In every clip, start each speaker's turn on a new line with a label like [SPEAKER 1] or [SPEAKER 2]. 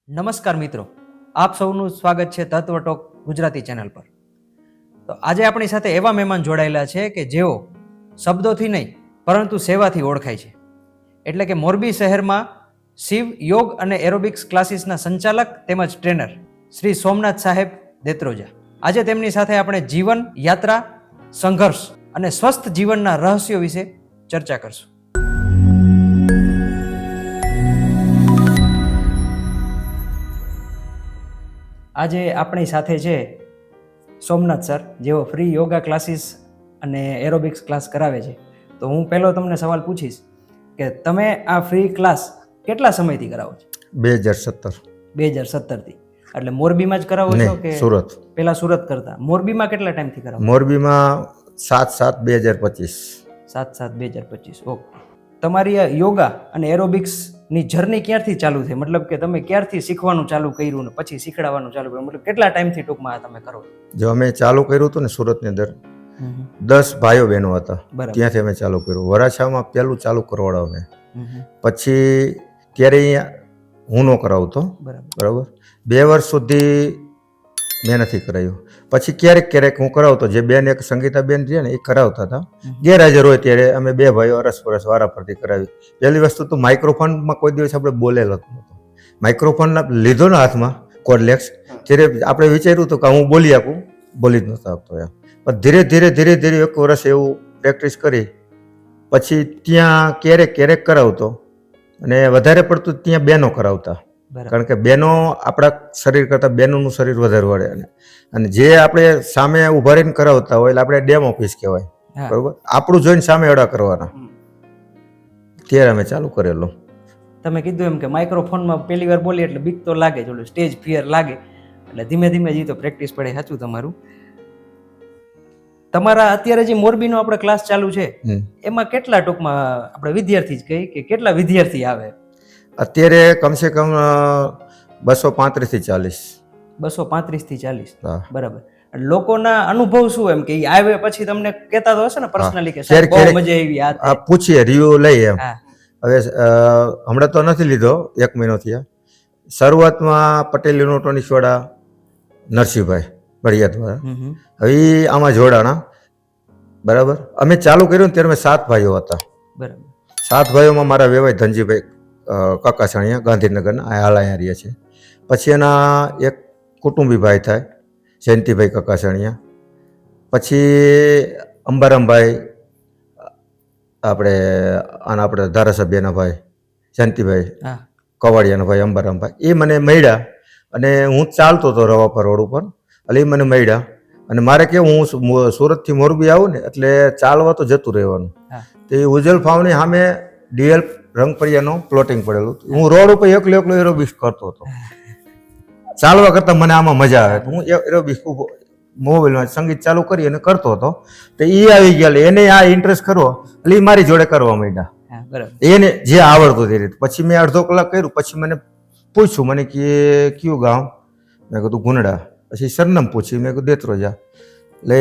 [SPEAKER 1] નમસ્કાર મિત્રો, આપ સૌનું સ્વાગત છે તત્વ ટોક ગુજરાતી ચેનલ પર. તો આજે આપણી સાથે એવા મહેમાન જોડાયેલા છે કે જેઓ શબ્દોથી નહીં પરંતુ સેવાથી ઓળખાય છે. એટલે કે મોરબી શહેરમાં શિવ યોગ અને એરોબિક્સ ક્લાસીસના સંચાલક તેમજ ટ્રેનર શ્રી સોમનાથ સાહેબ દેત્રોજા. આજે તેમની સાથે આપણે જીવન, યાત્રા, સંઘર્ષ અને સ્વસ્થ જીવનના રહસ્યો વિશે ચર્ચા કરશું. આજે આપણી સાથે છે સોમનાથ સર, જેઓ ફ્રી યોગા ક્લાસીસ અને એરોબિક્સ ક્લાસ કરાવે છે. તો હું પહેલો તમને સવાલ પૂછીશ કે તમે આ ફ્રી ક્લાસ કેટલા સમયથી કરાવો છો?
[SPEAKER 2] 2017.
[SPEAKER 1] 2017થી. એટલે મોરબીમાં જ કરાવો છો કે
[SPEAKER 2] સુરત?
[SPEAKER 1] પહેલા સુરત કરતા. મોરબીમાં કેટલા ટાઈમથી કરાવો?
[SPEAKER 2] મોરબીમાં 7/7/2025.
[SPEAKER 1] 7/7/2025. ઓકે. તમારી આ યોગા અને એરોબિક્સ ની જર્ની ક્યારથી ચાલુ થઈ? મતલબ કે તમે ક્યારથી શીખવાનું ચાલુ કર્યું ને પછી શીખડાવવાનું ચાલુ કર્યું? મતલબ કેટલા ટાઈમથી ટૂંકમાં તમે કરો?
[SPEAKER 2] જો અમે ચાલુ કર્યું હતું ને સુરતની અંદર 10 ભાઈઓ બહેનો હતા, ત્યાંથી અમે ચાલુ કર્યું. વરાછામાં પહેલું ચાલુ કરવાડો અમે. પછી ત્યારે અહીંયા હું ન કરાવતો, બરાબર. 2 વર્ષ સુધી મેં નથી કરાયું. પછી ક્યારેક ક્યારેક હું કરાવતો. જે બેન, એક સંગીતાબેન છે ને, એ કરાવતા હતા. ગેરહાજર હોય ત્યારે અમે 2 ભાઈઓ અરસપરસ વારા પરથી કરાવી. પહેલી વસ્તુ તો માઇક્રોફોનમાં કોઈ દિવસ આપણે બોલેલો નહોતો. માઇક્રોફોન લીધો ને હાથમાં, કોર્ડલેક્સ, ત્યારે આપણે વિચાર્યું હતું કે હું બોલી આપું, બોલી જ નહોતો આપતો એમ. પણ ધીરે ધીરે 1 વર્ષ એવું પ્રેક્ટિસ કરી. પછી ત્યાં ક્યારેક ક્યારેક કરાવતો અને વધારે પડતું ત્યાં બહેનો કરાવતા. કારણ કે બહેનો આપણા શરીર કરતાં બહેનોનું શરીર વધારે વળે. અને જે આપણે સામે ઉભા રહીને કરાવતા હોય એટલે આપણે ડેમો પીસ કહેવાય, બરોબર. આપણું જોઈને સામે અડા કરવાના. ત્યારે અમે ચાલુ કરેલું.
[SPEAKER 1] તમે કીધું એમ કે માઇક્રોફોનમાં પહેલી વાર બોલી એટલે બીક તો લાગે, થોડું સ્ટેજ ફિયર લાગે. એટલે ધીમે ધીમે જ તો પ્રેક્ટિસ પડે. સાચું તમારું. તમારા અત્યારે જે મોરબીનો આપણે ક્લાસ ચાલુ છે એમાં કેટલા ટૂંકમાં આપણે વિદ્યાર્થી જ કહી કે કેટલા વિદ્યાર્થી આવે?
[SPEAKER 2] અત્યારે કમસે કમ 235 થી 40.
[SPEAKER 1] 235 થી 40. બરાબર. લોકોના અનુભવ શું એમ કે આવે પછી તમને કહેતા તો હશે ને પર્સનલી કે સાહેબ બહુ મજા આવી? આ
[SPEAKER 2] પૂછીએ, રિવ્યુ લઈએ એમ. હવે હમણાં તો નથી લીધો, 1 મહિનો થયા. શરૂઆતમાં પટેલ ઇલેક્ટ્રોનિક્સ વાળા નરસિંહભાઈ બળિયાદવાળા, હવે આમાં જોડાણા, બરાબર. અમે ચાલુ કર્યું ને ત્યારે અમે 7 ભાઈઓ હતા, બરાબર. 7 ભાઈઓમાં મારા વેવાય ધનજીભાઈ કકાસાણીયા ગાંધીનગરના, હાલ અહીંયા રહ્યા છે. પછી એના એક કુટુંબી ભાઈ થાય જયંતિભાઈ કકાસાણીયા. પછી અંબારામભાઈ, આપણે ધારાસભ્યના ભાઈ જયંતિભાઈ કવાડિયાના ભાઈ અંબારામભાઈ, એ મને મળ્યા. અને હું ચાલતો હતો રવાપર રોડ ઉપર, એટલે એ મને મળ્યા. અને મારે કેવું, હું સુરતથી મોરબી આવું ને એટલે ચાલવા તો જતું રહેવાનું. તો એ ઉજ્જવલ ફાઉની સામે ડીએલ રંગપરિયાનો પ્લોટિંગ પડેલું. હું રોડ ઉપર એકલો એરોબિક્સ કરતો હતો. ચાલવા કરતાં મને આમાં મજા આવે. હું એરોબિક્સ મોબાઈલમાં સંગીત ચાલુ કરી અને કરતો હતો. તો એ આવી ગયા, એને આ ઇન્ટરેસ્ટ કરવો એટલે એ મારી જોડે કરવા માંડ્યા. એને જે આવડતું તે રીતે. પછી મેં અડધો કલાક કર્યું. પછી મને પૂછ્યું, મને કે કયું ગામ? મેં કીધું ગુંડડા. પછી સરનામ પૂછ્યું, મેં કીધું દેત્રોજા. એટલે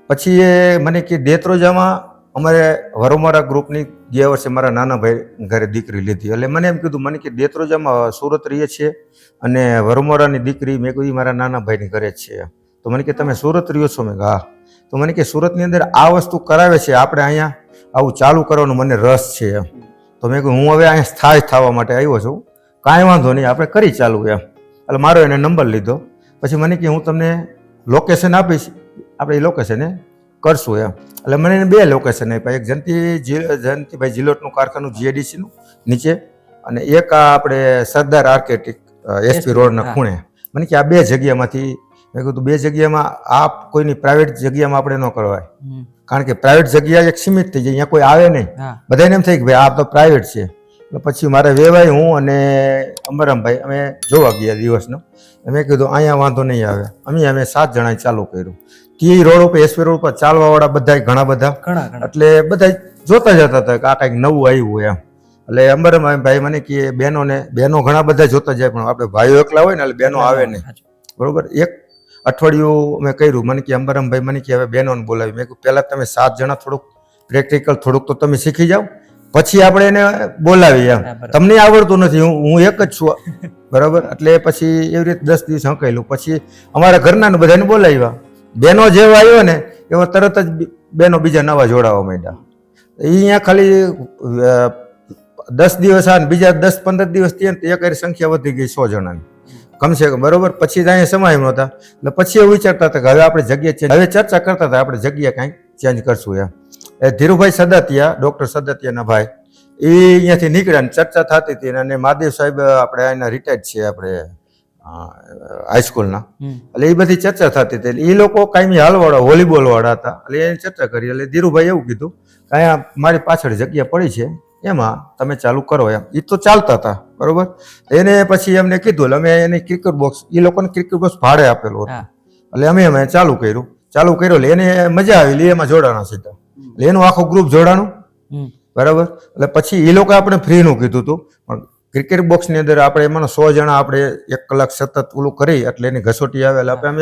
[SPEAKER 2] પછી એ મને કે દેત્રોજામાં અમારે વરોમારા ગ્રુપની ગયા વર્ષે મારા નાના ભાઈ ઘરે દીકરી લીધી. એટલે મને એમ કીધું, મને કે દેત્રોજામાં સુરત રહીએ છીએ અને વરોમારાની દીકરી, મેં કીધું મારા નાના ભાઈની ઘરે જ છે. તો મને કે તમે સુરત રહ્યો છો? મેં કહ્યું હા. તો મને કે સુરતની અંદર આ વસ્તુ કરાવે છે, આપણે અહીંયા આવું ચાલુ કરવાનો મને રસ છે એમ. તો મેં કહ્યું હું હવે અહીંયા સ્થાયી થવા માટે આવ્યો છું, કાંઈ વાંધો નહીં, આપણે કરી ચાલુ એમ. એટલે મારો એને નંબર લીધો. પછી મને કે હું તમને લોકેશન આપીશ, આપણે એ લોકેશને કરશું એમ. એટલે મને એને 2 લોકેશન આપ્યા. એક જયંતિભાઈ જિલોટનું કારખાનું જીએડીસીનું નીચે, અને એક આ આપણે સરદાર આર્કેટિક એસપી રોડના ખૂણે. મને કે આ 2 જગ્યામાંથી. મેં કીધું 2 જગ્યામાં આ કોઈની પ્રાઇવેટ જગ્યામાં આપણે ન કરવાય. કારણ કે પ્રાઇવેટ જગ્યા એક સીમિત થઈ જાય, અહીંયા કોઈ આવે નહીં. બધાને એમ થાય કે ભાઈ આ તો પ્રાઇવેટ છે. એટલે પછી મારે વેવાય, હું અને અંબરામભાઈ અમે જોવા ગયા દિવસનો. મેં કીધું અહીંયા વાંધો નહીં આવે. અમે 7 જણાએ ચાલુ કર્યું. તે રોડ ઉપર, એસપી રોડ ઉપર ચાલવાવાળા બધા ઘણા બધા, એટલે બધા જોતા જતા હતા કે આ કાંઈક નવું આવ્યું એમ. એટલે અંબરામભાઈ મને કે બહેનો ઘણા બધા જોતા જાય, પણ આપણે ભાઈઓ એકલા હોય ને એટલે બહેનો આવે નહીં, બરોબર. 1 અઠવાડિયું મેં કર્યું. મને કે અંબરામભાઈ મને કે હવે બહેનોને બોલાવી. મેં કહ્યું પહેલાં તમે 7 જણા થોડુંક પ્રેક્ટિકલ થોડુંક તો તમે શીખી જાઓ, પછી આપણે એને બોલાવીએ એમ.
[SPEAKER 1] હા, બરાબર.
[SPEAKER 2] તમને આવડતું નથી, હું એક જ છું, બરાબર. એટલે પછી એવી રીતે 10 દિવસ હંકાયેલું. પછી અમારા ઘરના બધાને બોલાવ્યા. બેનો જેવો આવ્યો ને એવો તરત જ બેનો બીજા નવા જોડાવા માંડ્યા. અહીંયા ખાલી 10 દિવસ આ બીજા 10-15 દિવસ થયા ને એક સંખ્યા વધી ગઈ 100 જણાની કમસે કમ, બરોબર. પછી જ અહીંયા સમાય નહોતા. એટલે પછી એવું વિચારતા હતા કે હવે આપણે જગ્યા ચેન્જ, હવે ચર્ચા કરતા હતા આપણે જગ્યા કાંઈક ચેન્જ કરશું એમ. એ ધીરુભાઈ સદતિયા, ડૉક્ટર સદતિયાના ભાઈ, એ અહીંયાથી નીકળ્યા ને ચર્ચા થતી હતી. અને મહાદેવ સાહેબ આપણે અહીંના રિટાયર્ડ છે આપણે હાઈસ્કૂલના, એટલે એ બધી ચર્ચા થતી હતી. એ લોકો કાયમી હાલવાળા, વોલીબોલ વાળા હતા. એટલે એની ચર્ચા કરી. એટલે ધીરુભાઈ એવું કીધું કે અહીંયા મારી પાછળ જગ્યા પડી છે, એમાં તમે ચાલુ કરો એમ. એ તો ચાલતા હતા, બરોબર. એને પછી એમને કીધું, એટલે અમે એની ક્રિકેટ બોક્સ, એ લોકોને ક્રિકેટ બોક્સ ભાડે આપેલું હતું. એટલે અમે ચાલુ કર્યું. એટલે એને મજા આવી, એમાં જોડાણા સીધા. એટલે એનું આખું ગ્રુપ જોડાણું, બરાબર. એટલે પછી એ લોકો આપણે ફ્રીનું કીધું હતું, પણ ક્રિકેટ બોક્સની અંદર આપણે એમાં 100 જણા આપણે 1 કલાક સતત ઓલું કરી એટલે એની ઘસોટી આવે. એટલે આપણે અમે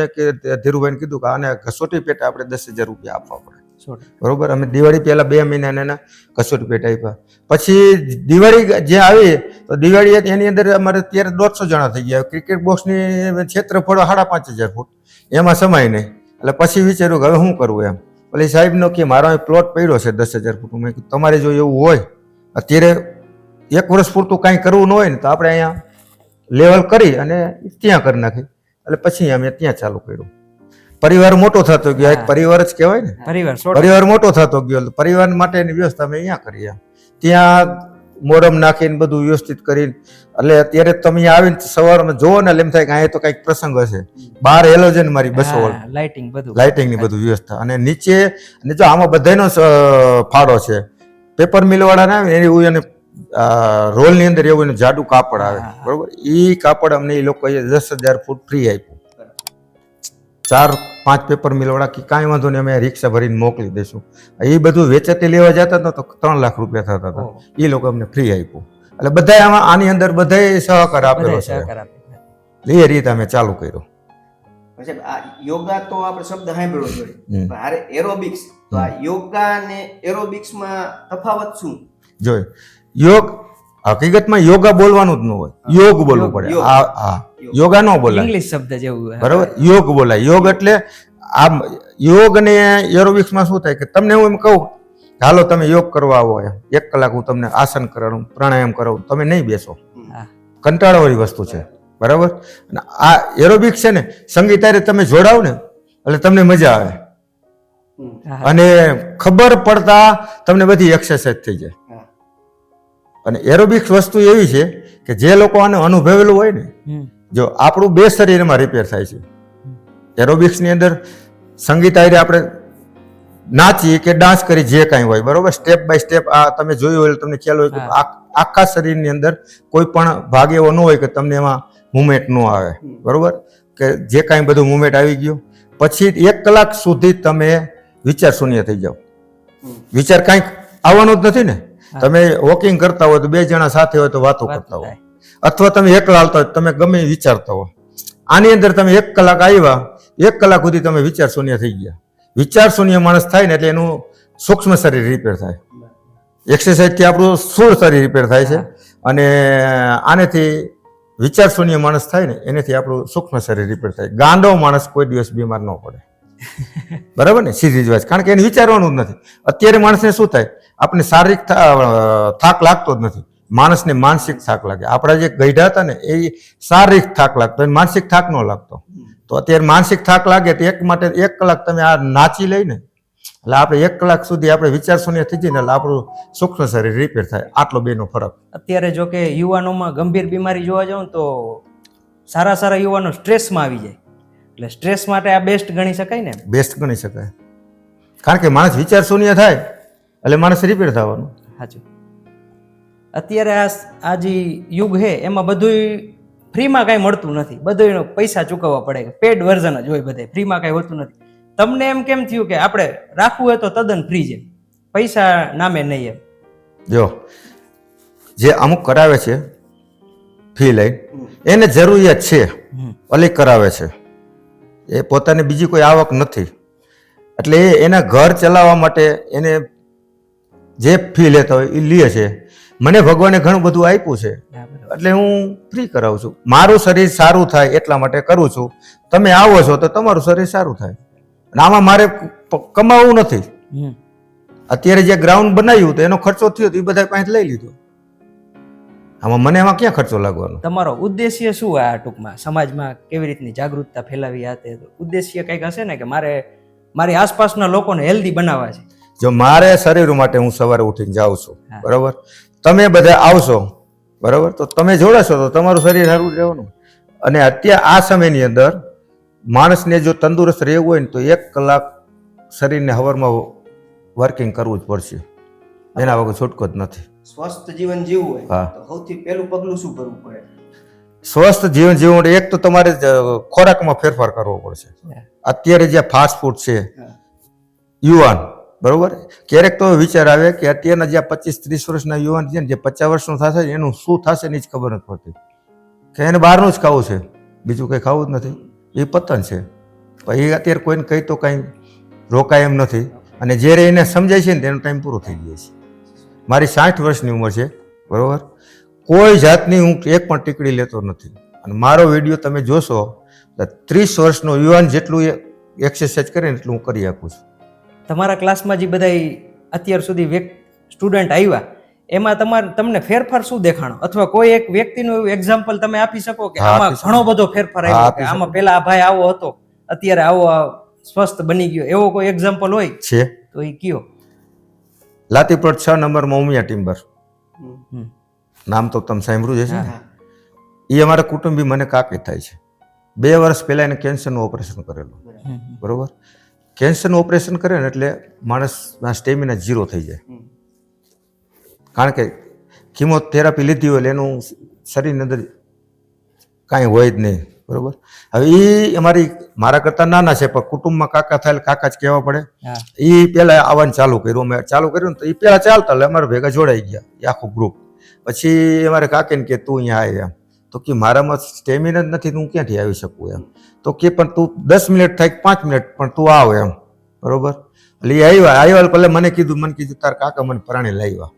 [SPEAKER 2] ધીરુભાઈને કીધું કે આને ઘસોટી પેટે આપણે 10,000 રૂપિયા આપવા પડે, બરોબર. અમે દિવાળી પહેલા 2 મહિના એના ઘસોટી પેટ આપ્યા. પછી દિવાળી જે આવી તો દિવાળી એની અંદર અમારે અત્યારે 150 જણા થઈ ગયા. ક્રિકેટ બોક્સની ક્ષેત્રફળ 5,500 ફૂટ, એમાં સમાય નહીં. એટલે પછી વિચાર્યું કે હવે શું કરવું એમ. એટલે સાહેબનો કે મારો પ્લોટ પડ્યો છે 10,000 ફૂટ. મેં કીધું તમારે જો એવું હોય અત્યારે 1 વર્ષ પૂરતું કાંઈ કરવું ન હોય ને તો આપણે અહીંયા લેવલ કરી અને ત્યાં કરી નાખી. એટલે પછી અમે ત્યાં ચાલુ કર્યું. પરિવાર મોટો થતો ગયો, એક પરિવાર જ કહેવાય ને, પરિવાર મોટો થતો ગયો. પરિવાર માટેની વ્યવસ્થા અમે અહીંયા કરી. ત્યાં મોરમ નાખીને બધું વ્યવસ્થિત કરીને. એટલે અત્યારે તમે અહીંયા આવીને સવારમાં જોવો ને એમ થાય કે અહીંયા તો કંઈક પ્રસંગ હશે. બહાર હેલોજન મારી 200 વોલ્ટ લાઇટિંગની બધું વ્યવસ્થા. અને નીચે જો આમાં બધાનો ફાળો છે. પેપર મિલ વાળા ના આવે એને રોલ ની અંદર એવું એનું જાડું કાપડ આવે, બરોબર. એ કાપડ અમને એ લોકોએ 10,000 ફૂટ ફ્રી આપ્યું. 4-5 પેપર મિલ વાળા કે કાંઈ વાંધો નહીં, અમે રિક્ષા ભરીને મોકલી દઈશું. એ બધું વેચાતી લેવા જતા હતા તો 3 લાખ રૂપિયા થતા હતા. એ લોકો અમને ફ્રી આપ્યું. એટલે બધા આમાં આની અંદર બધાએ સહકાર આપેલો છે. એ રીતે અમે ચાલુ કર્યું.
[SPEAKER 3] યોગા તો આપણે શબ્દ સાંભળ્યો જોઈએ, હારે એરોબિક્સ. તો આ યોગા અને એરોબિક્સમાં તફાવત શું?
[SPEAKER 2] જોઈ, યોગ હકીકતમાં યોગા બોલવાનું જ ન હોય, યોગ બોલવું પડે. હા, યોગા ન બોલાય,
[SPEAKER 1] ઇંગ્લિશ શબ્દ જેવું,
[SPEAKER 2] બરાબર. યોગ બોલાય. યોગ એટલે આ યોગ ને એરોબિક્સમાં શું થાય કે તમને હું એમ કહું હાલો તમે યોગ કરવા આવો, 1 કલાક હું તમને આસન કરાવું, પ્રાણાયામ કરાવું, તમે નહીં બેસો. કંટાળાવાળી વસ્તુ છે, બરાબર. અને આ એરોબિક્સ છે ને, સંગીત હારે તમે જોડાવ ને એટલે તમને મજા આવે અને ખબર પડતા તમને બધી એક્સરસાઇઝ થઈ જાય. અને એરોબિક્સ વસ્તુ એવી છે કે જે લોકો આને અનુભવેલું હોય ને, જો આપણું 2 શરીરમાં રિપેર થાય છે. એરોબિક્સ ની અંદર સંગીત આરે આપણે નાચી કે ડાન્સ કરી જે કાંઈ હોય, બરોબર. સ્ટેપ બાય સ્ટેપ આ તમે જોયું હોય તમને ખ્યાલ હોય કે આખા શરીરની અંદર કોઈ પણ ભાગ એવો ન હોય કે તમને એમાં મુવમેન્ટ ન આવે, બરોબર. કે જે કાંઈ બધું મુવમેન્ટ આવી ગયું પછી 1 કલાક સુધી તમે વિચાર શૂન્ય થઈ જાઓ. વિચાર કાંઈક આવવાનો જ નથી ને. તમે વોકિંગ કરતા હોય તો 2 જણા સાથે હોય તો વાતો કરતા હોય, અથવા તમે એકલા હાલતા હોય તમે ગમે વિચારતા હોય. આની અંદર તમે 1 કલાક આવ્યા, 1 કલાક સુધી તમે વિચાર શૂન્ય થઈ ગયા. વિચાર શૂન્ય માણસ થાય ને એટલે એનું સૂક્ષ્મ શરીર રિપેર થાય. એક્સરસાઇઝથી આપણું સ્થૂળ શરીર રિપેર થાય છે. અને આનેથી વિચાર શૂન્ય માણસ થાય ને એનાથી આપણું સૂક્ષ્મ શરીર રિપેર થાય. ગાંડો માણસ કોઈ દિવસ બીમાર ન પડે, બરાબર ને, સીધી જ વાત. કારણ કે એને વિચારવાનું જ નથી. અત્યારે માણસને શું થાય, આપણે શારીરિક થાક લાગતો જ નથી, માણસને માનસિક થાક લાગે. આપણા જે ગઈઢા હતા ને એ શારીરિક થાક લાગતો, માનસિક થાક ન લાગતો. તો અત્યારે માનસિક થાક લાગે તો 1 કલાક તમે આ નાચી લઈને એટલે આપણે 1 કલાક સુધી આપણે વિચાર શૂન્ય થઈ જઈએ ને એટલે આપણું સૂક્ષ્મ શરીર રિપેર થાય. આટલો બેનો ફરક.
[SPEAKER 1] અત્યારે જો કે યુવાનોમાં ગંભીર બીમારી જોવા જાવ તો સારા યુવાનો સ્ટ્રેસમાં આવી જાય. એટલે સ્ટ્રેસ માટે આ બેસ્ટ ગણી શકાય ને?
[SPEAKER 2] બેસ્ટ ગણી શકાય. કારણ કે માણસ વિચાર શૂન્ય થાય એટલે માણસ રિપેર થવાનું.
[SPEAKER 1] સાચું. અત્યારે આ જે યુગ છે એમાં બધું ફ્રીમાં કાંઈ મળતું નથી, બધું પૈસા ચૂકવવા પડે. પેડ વર્ઝન જ હોય, બધે ફ્રીમાં કાંઈ હોતું નથી. તમને એમ કેમ થયું કે આપણે રાખવું હોય તો તદ્દન ફ્રી છે, પૈસા નામે નહીં? એમ
[SPEAKER 2] જો જે અમુક કરાવે છે ફી લઈ, એને જરૂરિયાત છે, અલી કરાવે છે, એ પોતાને બીજી કોઈ આવક નથી. એટલે એના ઘર ચલાવવા માટે એને જે ફી લેતા હોય એ લે છે. મને ભગવાને ઘણું બધું આપ્યું છે એટલે હું ફ્રી કરાવું છું. મારું શરીર સારું થાય એટલા માટે કરું છું. તમે આવો છો તો તમારું શરીર સારું થાય. અને આમાં મારે કમાવું નથી. અત્યારે જે ગ્રાઉન્ડ બનાવ્યું તો એનો ખર્ચો થયો તો એ બધા પાસે લઈ લીધો. આમાં મને એમાં ક્યાં ખર્ચો લાગવાનો?
[SPEAKER 1] તમારો ઉદ્દેશ્ય શું આ ટૂંકમાં સમાજમાં કેવી રીતની જાગૃતતા ફેલાવી આ તે ઉદ્દેશ્ય કંઈક હશે ને કે મારે મારી આસપાસના લોકોને હેલ્ધી બનાવવા છે.
[SPEAKER 2] જો મારે શરીર માટે હું સવારે ઉઠીને જાઉં છું, બરાબર, તમે બધા આવશો, બરાબર, તો તમે જોડાશો તો તમારું શરીર સારું રહેવાનું. અને અત્યારે આ સમયની અંદર માણસને જો તંદુરસ્ત રહેવું હોય ને તો 1 કલાક શરીરને હવારમાં વર્કિંગ કરવું જ પડશે. એના વગર છૂટકો જ નથી.
[SPEAKER 3] સ્વસ્થ જીવન જીવવું હોય તો સૌથી પહેલું પગલું શું કરવું પડે?
[SPEAKER 2] સ્વસ્થ જીવન જીવવું એક તો તમારે ખોરાકમાં ફેરફાર કરવો પડશે. અત્યારે જે ફાસ્ટ ફૂડ છે, યુવાન, બરોબર, ક્યારેક તો વિચાર આવે કે અત્યારના જે 25-30 વર્ષના યુવાન છે ને, જે 50 વર્ષનું થશે એનું શું થશે ને જ ખબર નથી પડતી. કે એને બહારનું જ ખાવું છે, બીજું કંઈ ખાવું જ નથી. એ પતન છે. પછી અત્યારે કોઈને કહી તો કાંઈ રોકાય એમ નથી. અને જ્યારે એને સમજાય છે ને તેનો ટાઈમ પૂરો થઈ ગયો છે. મારી 60 વર્ષની ઉંમર છે, બરોબર, કોઈ જાતની હું એક પણ ટીકડી લેતો નથી. અને મારો વિડીયો તમે જોશો તો 30 વર્ષનો યુવાન જેટલું એક્સરસાઇઝ કરે ને એટલું હું કરી આપું છું.
[SPEAKER 1] તમારા ક્લાસમાં જે બધા અત્યાર સુધી સ્ટુડન્ટ આવ્યા એમાં તમને ફેરફાર શું દેખાણો? અથવા કોઈ એક વ્યક્તિનું એવું એક્ઝામ્પલ તમે આપી શકો કે આમાં ઘણો બધો ફેરફાર આવ્યો, કે આમાં પેલા આ ભાઈ આવો હતો, અત્યારે આવો સ્વસ્થ બની ગયો, એવો કોઈ એક્ઝામ્પલ હોય
[SPEAKER 2] છે
[SPEAKER 1] તો એ કયો?
[SPEAKER 2] લાતીપ્લોટ 6 નંબરમાં ઉમિયા ટિમ્બર, નામ તો તમે સાંભળ્યું છે. એ અમારા કુટુંબી મને કાકી થાય છે. 2 વર્ષ પહેલા એને કેન્સરનું ઓપરેશન કરેલું, બરોબર. કેન્સરનું ઓપરેશન કરે ને એટલે માણસના સ્ટેમિના 0 થઈ જાય. કારણ કે કિમોથેરાપી લીધી હોય એટલે એનું શરીરની અંદર કાંઈ હોય જ નહીં, બરોબર. હવે એ મારા કરતાં નાના છે પણ કુટુંબમાં કાકા થાય કાકા જ કહેવા પડે. એ પહેલાં આવવાનું ચાલુ કર્યું. અમે ચાલુ કર્યું ને તો એ પહેલાં ચાલતા એટલે અમારે ભેગા જોડાઈ ગયા એ આખું ગ્રુપ. પછી અમારે કાકીને કે તું અહીંયા આવે એમ. તો કે મારામાં સ્ટેમિના જ નથી, હું ક્યાંથી આવી શકું એમ. તો કે પણ તું 10 મિનિટ થાય 5 મિનિટ પણ તું આવ એમ, બરોબર. એટલે એ આવ્યા પહેલાં મને કીધું તાર કાકા મને પ્રાણી લાવ્યા,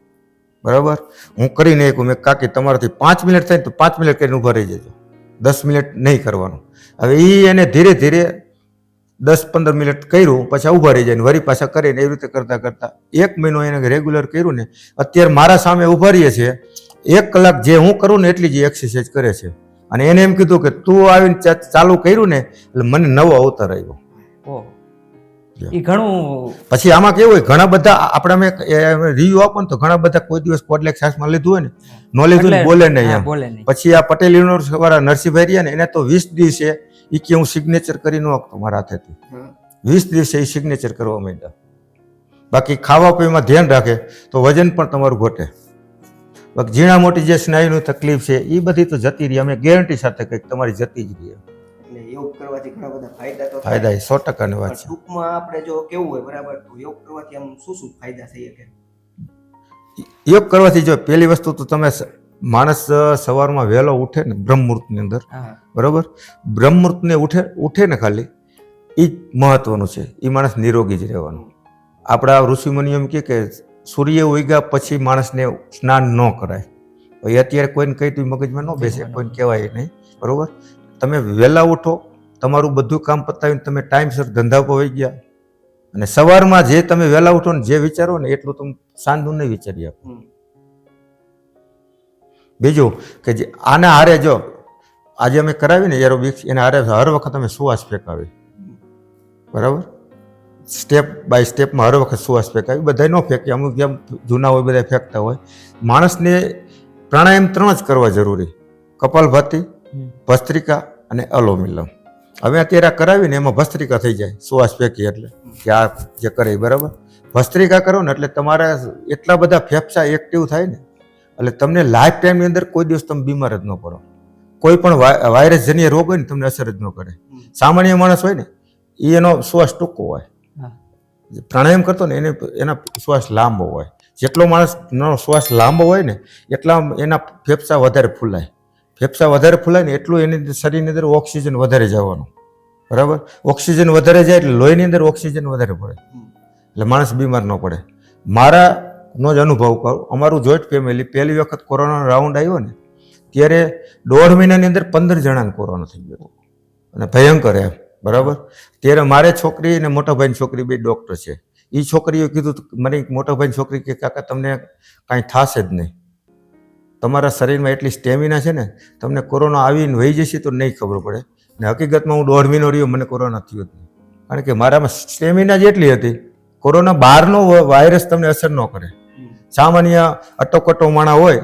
[SPEAKER 2] બરાબર. હું કરીને એક મેં કાકી તમારાથી 5 મિનિટ થાય તો 5 મિનિટ કરીને ઊભા રહી જજો, 10 મિનિટ નહીં કરવાનું. હવે એ એને ધીરે ધીરે 10-15 મિનિટ કર્યું, પછી ઊભા રહી જાય, વરી પાછા કરીને એવી રીતે કરતાં કરતાં 1 મહિનો એને રેગ્યુલર કર્યું ને અત્યારે મારા સામે ઊભા રહીએ છીએ. 1 કલાક જે હું કરું ને એટલી જ એક્સરસાઇઝ કરે છે. અને એને એમ કીધું કે તું આવીને ચાલુ કર્યું ને એટલે મને નવો અવતાર આવ્યો. એ ઘણું. પછી આમાં કેવું હોય, ઘણા બધા આપણે અમે રિવ્યુ આપો ને તો ઘણા બધા કોઈ દિવસ કોડલેક સાસમાં લીધું હોય ને, નો લીધું ને બોલે નહીં એમ. પછી આ પટેલ યુનિવર્સિટી વાળા નરસિંહભાઈ રહ્યા ને એને તો 20 દિવસે એ કે હું સિગ્નેચર કરી ન આપતો મારા હાથેથી. 20 દિવસે એ સિગ્નેચર કરવા માંડ્યા. બાકી ખાવા પીવામાં ધ્યાન રાખે તો વજન પણ તમારું ઘટે. બાકી ઝીણા મોટી જે સ્નાયુની તકલીફ છે એ બધી તો જતી રહી. અમે ગેરંટી સાથે કંઈક તમારી જતી જ રહી.
[SPEAKER 3] એટલે યોગ કરવાથી ઘણા બધા ફાયદા તો
[SPEAKER 2] ફાયદા 100%ની વાત છે.
[SPEAKER 3] ટૂંકમાં આપણે જો કેવું હોય, બરાબર, તો યોગ કરવાથી આમ શું ફાયદા થઈ શકે?
[SPEAKER 2] યોગ કરવાથી જો પહેલી વસ્તુ તો તમે માણસ સવારમાં વહેલો ઉઠે ને બ્રહ્મ મુહૂર્તની અંદર, બરોબર, બ્રહ્મ મુહૂર્તને ઉઠે ને ખાલી એ જ મહત્વનું છે. એ માણસ નિરોગી જ રહેવાનું. આપણા ઋષિમુનિઓ એમ કે સૂર્ય ઉગ્યા પછી માણસને સ્નાન ન કરાય. એ અત્યારે કોઈને કહી તો મગજમાં ન બેસે, કોઈને કહેવાય નહીં, બરોબર. તમે વહેલા ઉઠો, તમારું બધું કામ પતાવીને તમે ટાઈમસર ધંધા પર વહી ગયા અને સવારમાં જે તમે વહેલા ઉઠો ને જે વિચારો ને એટલું તમે સાંજનું નહીં વિચારી આપો. બીજું કે જે આના હારે જો આજે અમે કરાવીને એરોબિક્સ, એના હારે હર વખત અમે શ્વાસ ફેંકાવી, બરાબર, સ્ટેપ બાય સ્ટેપમાં હર વખત શ્વાસ ફેંકાવી. બધા ન ફેંકે, અમુક જેમ જૂના હોય બધા ફેંકતા હોય. માણસને પ્રાણાયામ 3 જ કરવા જરૂરી: કપાલભાતિ, ભસ્ત્રિકા અને અલોમ-વિલોમ. હવે અત્યારે આ કરાવીને એમાં ભસ્ત્રિકા થઈ જાય, શ્વાસ ફેંકી એટલે કે આ જે કરે બરાબર. ભસ્ત્રિકા કરો ને એટલે તમારા એટલા બધા ફેફસા એક્ટિવ થાય ને એટલે તમને લાઈફ ટાઈમની અંદર કોઈ દિવસ તમે બીમાર જ ન પડો. કોઈ પણ વાયરસજન્ય રોગ હોય ને તમને અસર જ ન કરે. સામાન્ય માણસ હોય ને એનો શ્વાસ ટૂંકો હોય, પ્રાણાયામ કરતો ને એના શ્વાસ લાંબો હોય. જેટલો માણસનો શ્વાસ લાંબો હોય ને એટલા એના ફેફસા વધારે ફૂલાય. ફેફસા વધારે ફૂલાય ને એટલું એની શરીરની અંદર ઓક્સિજન વધારે જવાનું, બરાબર. ઓક્સિજન વધારે જાય એટલે લોહીની અંદર ઓક્સિજન વધારે પડે એટલે માણસ બીમાર ન પડે. મારા નો જ અનુભવ કરું. અમારું જોઈન્ટ ફેમિલી પહેલી વખત કોરોનાનો રાઉન્ડ આવ્યો ને ત્યારે 1.5 મહિનાની અંદર 15 જણાને કોરોના થઈ ગયો હતો. અને ભયંકર એમ, બરાબર. ત્યારે મારે છોકરી અને મોટા ભાઈની છોકરી બે ડૉક્ટર છે. એ છોકરીએ કીધું, મને મોટા ભાઈની છોકરી કે કાકા તમને કાંઈ થશે જ નહીં, તમારા શરીરમાં એટલી સ્ટેમિના છે ને, તમને કોરોના આવીને વહી જશે તો નહીં ખબર પડે. ને હકીકતમાં હું 1.5 મહિનો રહ્યો, મને કોરોના થયો જ નહીં, કારણ કે મારામાં સ્ટેમિના જ એટલી હતી. કોરોના બહારનો વાયરસ તમને અસર ન કરે. સામાન્ય અટોકટો માણા હોય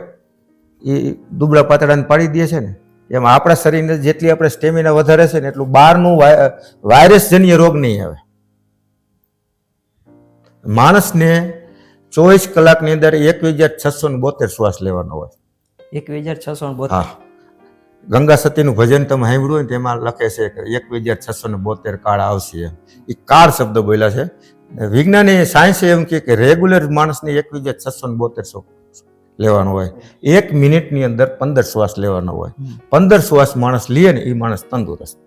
[SPEAKER 2] એ દુબળા પાતળાને પાડી દે છે ને, એમ આપણા શરીરને જેટલી આપણે સ્ટેમિના વધારે છે ને એટલું બહારનું વાયરસજન્ય રોગ નહીં આવે. માણસને 24 કલાકની અંદર 21,672 શ્વાસ લેવાનો હોય.
[SPEAKER 1] 21,672.
[SPEAKER 2] હા, ગંગા સતીનું ભજન તમે સાંભળ્યું હોય ને તેમાં લખે છે કે 21,672 કાળ આવશે. એ કાળ શબ્દ બોલ્યા છે. વિજ્ઞાની સાયન્સે એમ કે રેગ્યુલર માણસને 21,672 લેવાનો હોય. 1 મિનિટની અંદર 15 શ્વાસ લેવાનો હોય. 15 શ્વાસ માણસ લે ને એ માણસ તંદુરસ્ત.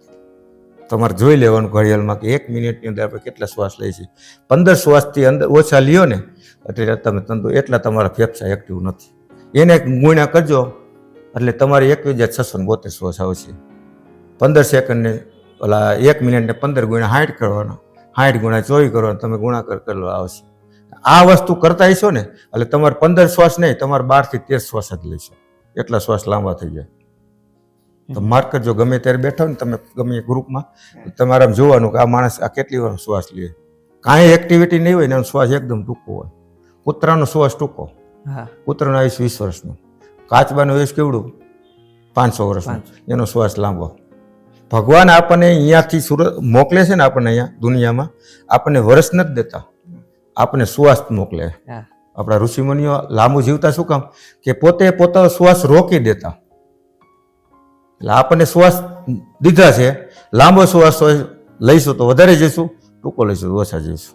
[SPEAKER 2] તમારે જોઈ લેવાનું ઘડિયાળમાં કે 1 મિનિટની અંદર આપણે કેટલા શ્વાસ લઈએ છીએ. 15 શ્વાસથી અંદર ઓછા લ્યો ને એટલે તમે એટલા તમારા ફેફસા એક્ટિવ નથી. એને ગુણ્યા કરજો એટલે તમારે 21,672 શ્વાસ આવશે. 15 સેકન્ડને ઓલા 1 મિનિટને 15 ગુણ્યા 60 કરવાના, 60 ગુણ્યા 24 કરવાના, તમે ગુણાકાર કરેલો આવશે. આ વસ્તુ કરતા હશો ને એટલે તમારે 15 શ્વાસ નહીં, તમારે 12 થી 13 શ્વાસ જ લેશો. એટલા શ્વાસ લાંબા થઈ જાય. તો માર્ક કરજો, ગમે ત્યારે બેઠો ને તમે ગમે ગ્રુપમાં, તમારે આમ જોવાનું કે આ માણસ આ કેટલી વાર શ્વાસ લે. કાંઈ એક્ટિવિટી નહીં હોય ને એનો શ્વાસ એકદમ ટૂંકો હોય. કૂતરાનો શ્વાસ ટૂંકો, કૂતરાનો આયુષ 20 વર્ષનું, કાચબાનું આયુષ કેવડું 500 વર્ષનું, એનો શ્વાસ લાંબો. ભગવાન આપણને અહીંયાથી સુરત મોકલે છે ને, આપણને અહીંયા દુનિયામાં આપણને વર્ષ નથી દેતા, આપણને શ્વાસ મોકલે. આપણા ઋષિમુનિઓ લાંબુ જીવતા શું કામ? કે પોતે પોતાનો શ્વાસ રોકી દેતા. એટલે આપણને શ્વાસ દીધા છે. લાંબો શ્વાસ લઈશું તો વધારે જઈશું, ટૂંકો લઈશું તો ઓછા જઈશું.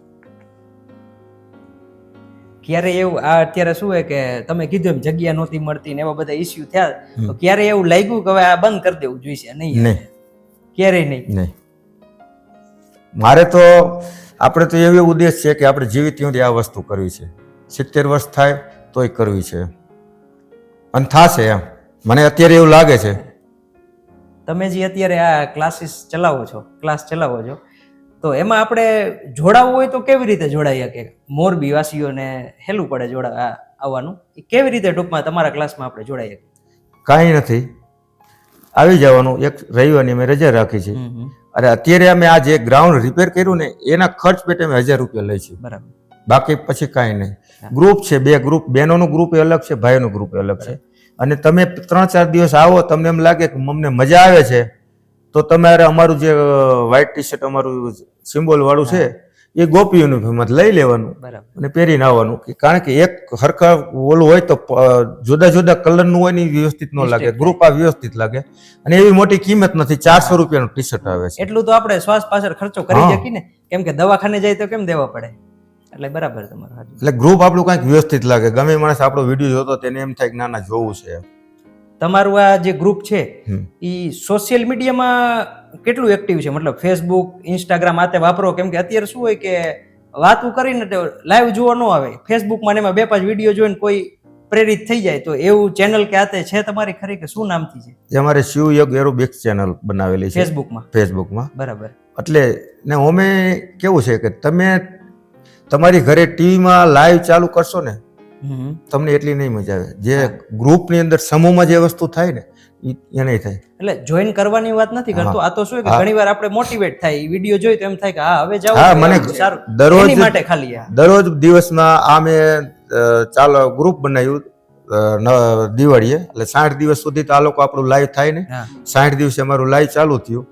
[SPEAKER 1] ક્યારે એવું અત્યારે શું હોય કે તમે કીધું એમ જગ્યા નહોતી મળતી ને એવા બધા ઇસ્યુ થયા, તો ક્યારે એવું લાગ્યું કે હવે આ બંધ કરી દેવું જોઈશે? નહીં, ક્યારેય નહીં.
[SPEAKER 2] મારે તો આપણે તો એવો ઉદ્દેશ છે કે આપણે જીવિત ત્યાંથી આ વસ્તુ કરવી છે. 70 વર્ષ થાય તોય કરવી છે અને થશે એમ મને અત્યારે એવું લાગે છે.
[SPEAKER 1] તમે જે અત્યારે આ ક્લાસીસ ચલાવો છો, ક્લાસ ચલાવો છો, તો એમાં આપણે જોડાવવું હોય તો કેવી રીતે જોડાઈ શકે? મોરબી વાસીઓને હેલું પડે આવવાનું, એ કેવી રીતે ટૂંકમાં તમારા ક્લાસમાં આપણે જોડાઈ શકીએ?
[SPEAKER 2] કાંઈ નથી, આવી જવાનું. એક રવિવારની અમે રજા રાખી છે. અરે અત્યારે અમે આ જે ગ્રાઉન્ડ રિપેર કર્યું ને એના ખર્ચ પેટે અમે 1000 રૂપિયા લઈ છીએ, બરાબર. બાકી પછી કાંઈ નહીં. ગ્રુપ છે, 2 ગ્રુપ, બહેનોનું ગ્રુપ અલગ છે, ભાઈઓનું ગ્રુપ અલગ છે. અને તમે 3-4 દિવસ આવો, તમને એમ લાગે કે અમને મજા આવે છે, તો તમારે અમારું જે વ્હાઇટ ટી શર્ટ અમારું સિમ્બોલ વાળું છે એ ગોપી યુનિફોર્મ લઈ લેવાનું અને પહેરીને આવવાનું. કારણ કે એક હરખા ઓલું હોય તો જુદા જુદા કલરનું હોય ને વ્યવસ્થિત ન લાગે, ગ્રુપ આ વ્યવસ્થિત લાગે. અને એવી મોટી કિંમત નથી, 400 રૂપિયાનું ટી શર્ટ આવે છે.
[SPEAKER 1] એટલું તો આપણે શ્વાસ પાછળ ખર્ચો કરી શકીએ ને, કેમ કે દવાખાને જાય તો કેમ દેવા પડે. એટલે બરાબર તમારું. એટલે
[SPEAKER 2] ગ્રુપ આપણું કંઈક વ્યવસ્થિત લાગે. ગમે માણસ આપણો વિડીયો જોતો તેને એમ થાય કે ના ના જોવું છે.
[SPEAKER 1] તમારું આ જે ગ્રુપ છે એ સોશિયલ મીડિયામાં કેટલું એક્ટિવ છે? મતલબ ફેસબુક, ઇન્સ્ટાગ્રામ આતે વાપરો? કેમ કે અત્યારે શું હોય કે વાતું કરીને લાઈવ જોવા ન આવે, ફેસબુકમાં એમાં 2-5 વિડીયો જોઈને કોઈ પ્રેરિત થઈ જાય, તો એવું ચેનલ કે આતે છે તમારી ખરી કે શું નામથી છે?
[SPEAKER 2] એ અમારે શિવયોગ એરોબિક્સ ચેનલ બનાવેલી છે ફેસબુકમાં, બરાબર. એટલે ને અમે કેવું છે કે તમે તમારી ઘરે ટીવીમાં લાઈવ ચાલુ કરશો ને તમને એટલી નહીં મજા આવે. જે ગ્રુપની અંદર સમૂહમાં જે વસ્તુ થાય ને એ નહીં થાય.
[SPEAKER 1] એટલે જોઈન કરવાની વાત નથી કરતો, આ તો શું કે ઘણીવાર આપણે મોટિવેટ થાય, વિડીયો જોઈ તો એમ થાય કે હા હવે જાવ.
[SPEAKER 2] હા, મને
[SPEAKER 1] દરરોજ માટે ખાલી
[SPEAKER 2] દરરોજ દિવસમાં આ મેં ચાલો ગ્રુપ બનાવ્યું દિવાળીએ, એટલે 60 દિવસ સુધી તો આ લોકો આપણું લાઈવ થાય ને, 60 દિવસે અમારું લાઈવ ચાલુ થયું.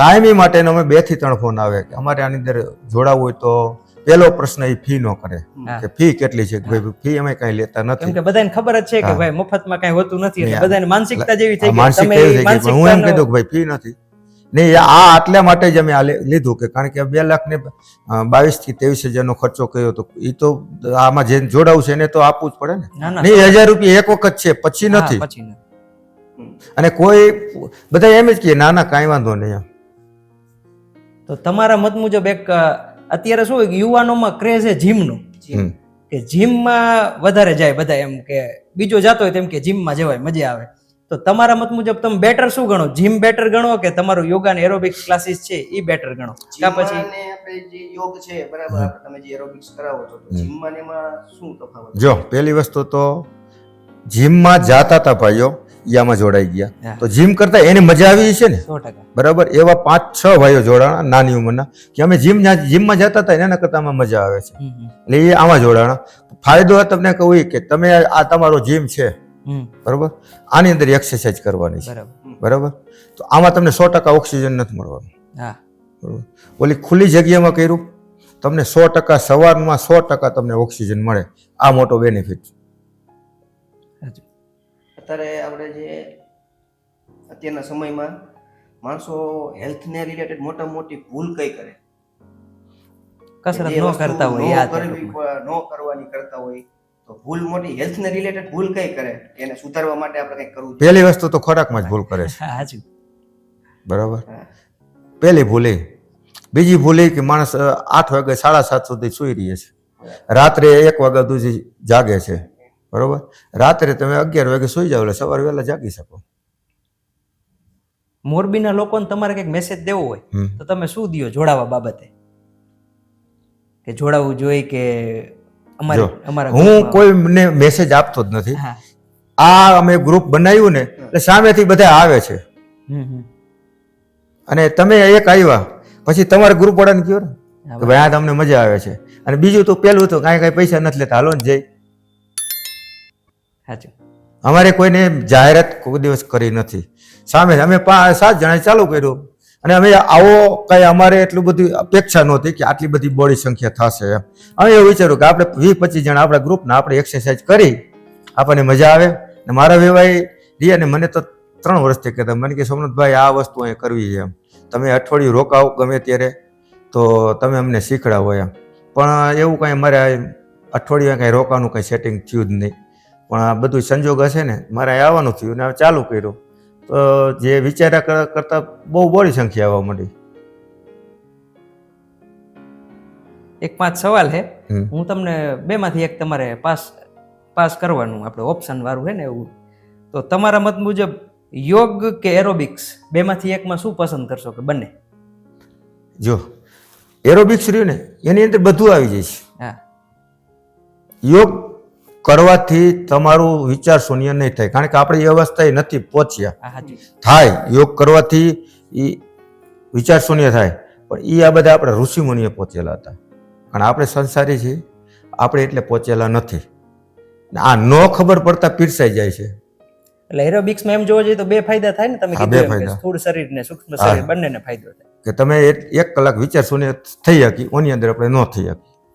[SPEAKER 2] કાયમી માટે અમે 2 થી 3 ફોન આવે કે અમારે આની અંદર જોડાવવું હોય તો પેલો પ્રશ્ન એ ફી નો કરે કે ફી કેટલી છે? ભાઈ ફી અમે કઈ લેતા નથી, કેમ
[SPEAKER 1] કે બધાને ખબર જ છે કે ભાઈ મફતમાં કઈ હોતું નથી. એટલે બધાને માનસિકતા જેવી થઈ ગઈ.
[SPEAKER 2] હું એમ કીધું કે ભાઈ ફી નથી નહીં. આ આટલા માટે જ અમે લીધું કે કારણ કે 2,22,000 થી 23,000 નો ખર્ચો કર્યો તો એ તો આમાં જે જોડાવું છે એને તો આપવું જ પડે ને. નહીં, 1000 રૂપિયા એક વખત છે, પછી નથી. અને કોઈ બધા એમ જ કે ના ના કાંઈ વાંધો નહીં.
[SPEAKER 1] તો તમારા મત મુજબ એક અત્યારે શું હોય કે યુવાનોમાં ક્રેઝ છે જીમનો, કે જીમમાં વધારે જાય બધા, એમ કે બીજો જાતો હોય તેમ કે જીમમાં જવાય, મજા આવે. તો તમારા મત મુજબ તમે બેટર શું ગણો? જીમ બેટર ગણો કે તમારું યોગા ને એરોબિક્સ ક્લાસીસ છે એ બેટર ગણો? કા પછી
[SPEAKER 3] જીમમાં ને આપણે જે યોગ છે બરાબર, આપણે તમે જે એરોબિક્સ કરાવો છો તો જીમમાં ને એમાં શું તફાવત?
[SPEAKER 2] જો પહેલી વસ્તુ તો જીમમાં જાતા હતા ભાઈઓ, ઈ આમાં જોડાઈ ગયા.
[SPEAKER 1] હા.
[SPEAKER 2] તો જીમ કરતા એને મજા આવી છે ને,
[SPEAKER 1] 100%.
[SPEAKER 2] બરાબર. એવા 5-6 ભાઈઓ જોડાણા નાની ઉંમરના કે અમે જીમમાં જતા હતા એના કરતા આમાં મજા આવે છે, એટલે એ આમાં જોડાણા. ફાયદો તમને કહું કે તમે આ તમારો જીમ છે બરાબર, આની અંદર એક્સરસાઇઝ કરવાની છે
[SPEAKER 1] બરાબર.
[SPEAKER 2] બરાબર, તો આમાં તમને 100% ઓક્સિજન નથી મળવાનું.
[SPEAKER 1] હા,
[SPEAKER 2] બરાબર. ઓલી ખુલ્લી જગ્યામાં કર્યું તમને 100% સવારમાં 100% તમને ઓક્સિજન મળે. આ મોટો બેનિફિટ.
[SPEAKER 3] અત્યારે આપણે જે અત્યારના સમયમાં માણસો હેલ્થને રિલેટેડ મોટી ભૂલ કઈ કરે?
[SPEAKER 1] કસરત
[SPEAKER 3] જે
[SPEAKER 1] ન
[SPEAKER 3] વસ્તુ
[SPEAKER 1] કરતા હોય
[SPEAKER 3] ન
[SPEAKER 1] યાદ
[SPEAKER 3] કરવી ન કરવાની કરતા હોય તો ભૂલ મોટી હેલ્થને રિલેટેડ ભૂલ કઈ કરે? એને સુધારવા માટે આપણે કંઈક કરવું જોઈએ.
[SPEAKER 2] પહેલી વસ્તુ તો ખોરાકમાં જ ભૂલ કરે છે,
[SPEAKER 1] હાચું.
[SPEAKER 2] બરાબર.
[SPEAKER 3] હા.
[SPEAKER 2] પહેલી ભૂલ એ. બીજી ભૂલ એ કે માણસ 8 વાગે 7:30 સુધી સૂઈ રહે છે, રાત્રે 1 વાગ્યા સુધી જાગે છે, બરોબર. રાત્રે તમે 11 વાગે સૂઈ જાવ એટલે સવારે વહેલા જાગી શકો.
[SPEAKER 1] મોરબીના લોકોને તમારે કંઈક મેસેજ દેવો હોય તો તમે શું દિયો જોડાવા બાબતે? કે જોડાવવું જોઈએ કે અમારા
[SPEAKER 2] હું
[SPEAKER 1] ગ્રુપમાં?
[SPEAKER 2] કોઈને મેસેજ આપતો જ નથી.
[SPEAKER 1] હા.
[SPEAKER 2] આ અમે ગ્રુપ બનાવ્યું ને એટલે સામેથી બધા આવે છે, અને તમે એક આવ્યા પછી તમારા ગ્રુપ વાળાને કહો ને કે ભાઈ આ તમને મજા આવે છે. અને બીજું તો પેલું તો કાંઈ પૈસા નથી લેતા, હાલો ને જઈ.
[SPEAKER 1] સાચું.
[SPEAKER 2] અમારે કોઈને જાહેરાત કોઈ દિવસ કરી નથી. સામે અમે 5-7 જણાએ ચાલુ કર્યું, અને અમે આવો કઈ અમારે એટલું બધી અપેક્ષા નહોતી કે આટલી બધી બોડી સંખ્યા થશે એમ. અમે એવું વિચાર્યું કે આપણે 20-25 જણા આપણા ગ્રુપના આપણે એક્સરસાઇઝ કરી આપણને મજા આવે. ને મારા વેવાઈ રિયા ને મને તો 3 વર્ષથી કહેતા, મને કે સોમનાથભાઈ આ વસ્તુ અહીં કરવી છે એમ, તમે અઠવાડિયું રોકાવો ગમે ત્યારે તો તમે અમને શીખડાવો એમ. પણ એવું કાંઈ મારે અઠવાડિયું કાંઈ રોકાવાનું કાંઈ સેટિંગ થયું જ નહીં. પણ આ બધું સંજોગ હશે ને મારે આવવાનું થયું ને ચાલુ કર્યું તો જે વિચાર્યા કરતા બહુ બોડી સંખ્યા આવવા માંડી.
[SPEAKER 1] એક 5 સવાલ છે, હું તમને 2 માંથી એક તમારે પાસ કરવાનું, આપણે ઓપ્શન વાળું છે ને એવું. તો તમારા મત મુજબ યોગ કે એરોબિક્સ 2 માંથી એકમાં શું પસંદ કરશો કે બંને?
[SPEAKER 2] જો એરોબિક્સ રહ્યું ને એની અંદર બધું આવી જાય છે.
[SPEAKER 1] હા.
[SPEAKER 2] યોગ કરવાથી તમારું વિચાર શૂન્ય નહીં થાય, કારણ કે આપણે એ અવસ્થાએ નથી પહોંચ્યા.
[SPEAKER 1] હા, સાચું.
[SPEAKER 2] થાય યોગ કરવાથી એ વિચાર શૂન્ય થાય, પણ એ આ બધા આપણે ઋષિ મુનિએ પહોંચેલા હતા, કારણ આપણે સંસારી છીએ, આપણે એટલે પહોંચેલા નથી. આ ન ખબર પડતા પીરસાઈ જાય છે.
[SPEAKER 1] એટલે એરોબિક્સમાં એમ જોવા જઈએ તો 2 ફાયદા થાય ને, તમે
[SPEAKER 2] હા,
[SPEAKER 1] કીધું
[SPEAKER 2] 2
[SPEAKER 1] એમ કે
[SPEAKER 2] ફાયદા.
[SPEAKER 1] સ્થૂળ શરીર ને સૂક્ષ્મ શરીર બંનેને ફાયદો થાય.
[SPEAKER 2] કે તમે 1 કલાક વિચાર શૂન્ય થઈ શકી, ઓની અંદર આપણે ન